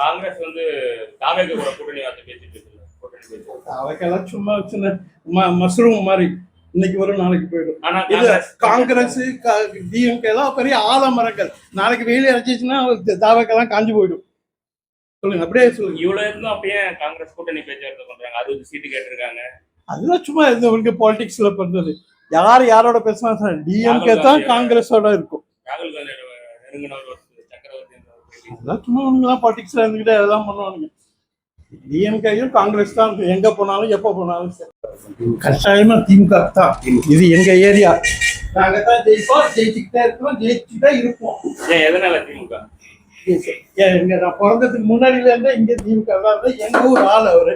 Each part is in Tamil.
காங்கிரஸ் வந்து தாவேக கூட கூட்டணி வார்த்தை பேசிட்டு இருக்கு. கூட்டணி பேச்சு அவைக்கெல்லாம் சும்மா சின்ன மஷ்ரூம் மாதிரி இன்னைக்கு வரும் நாளைக்கு போயிடும். ஆனா காங்கிரஸ் டிஎம்கே எல்லாம் பெரிய ஆலமரங்கள். நாளைக்கு வெயில் அரைச்சிச்சுன்னா தாவைக்கெல்லாம் காஞ்சி போயிடும். சொல்லுங்க, அப்படியே சொல்லுங்க. இவ்வளவு இருந்தும் அப்படியே காங்கிரஸ் கூட்டணி பேச்சுவார்த்தை பண்றாங்க. 60 சீட்டு கேட்டிருக்காங்க. அதெல்லாம் சும்மா இருந்தவங்களுக்கு பாலிடிக்ஸ்ல பண்றது. யார் யாரோட பேசினா டிஎம்கே தான் காங்கிரஸோட இருக்கும். ராகுல் காந்தி நெருங்கினவர் சக்கரவர்த்தி அதெல்லாம் சும்மா அவனுங்களாம் பாலிடிக்ஸ்ல இருந்துக்கிட்டு அதெல்லாம் பண்ணுவானுங்க. டிஎம்கேயும் காங்கிரஸ் தான் எங்க போனாலும் எப்ப போனாலும் சரி. கட்டாயமா திமுக தான். இது எங்க ஏரியா. நாங்க தான் ஜெயிப்போம், ஜெயிச்சுக்கிட்டே இருக்கோம், ஜெயிச்சுட்டே இருப்போம். எதனால திமுக? எங்க நான் பிறந்ததுக்கு முன்னாடியில இருந்தே இங்க திமுக தான். எங்க ஊர் ஆள் அவரு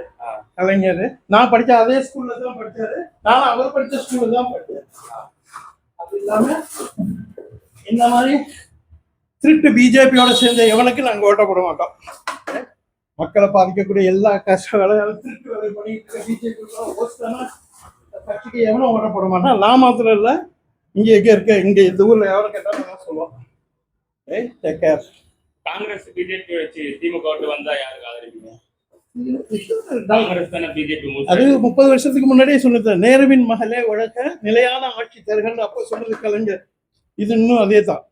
கலைஞர். நான் படிச்ச அதே ஸ்கூல்ல தான் படிச்சாரு. நானும் அவர் படிச்ச ஸ்கூல்ல தான் படிச்சேன். அது இல்லாம இந்த மாதிரி திருட்டு பிஜேபியோட சேர்ந்த எவனுக்கு நாங்க ஓட்ட போட மாட்டோம். மக்களை பாதிக்கக்கூடிய எல்லா கஷ்டங்களையும் திருட்டு வேலை பண்ணிட்டு பிஜேபி கட்சிக்கு எவனும் ஓட்ட போட மாட்டான். நான் மாத்திரம் இல்லை, இங்க இருக்க இங்க இந்த ஊர்ல எவனை கேட்டாலும் சொல்லுவோம். Take care. காங்கிரஸ் பிஜேபி வச்சு திமுக வந்தா யாருக்கு ஆதரிப்பீங்க? காங்கிரஸ் தானே பிஜேபி. அது 30 வருஷத்துக்கு முன்னாடியே சொன்னது. நேருவின் மகளே உழைக்க நிலையான ஆட்சி தருகன்னு அப்போ சொன்னது கலைஞர். இது இன்னும் அதே தான்.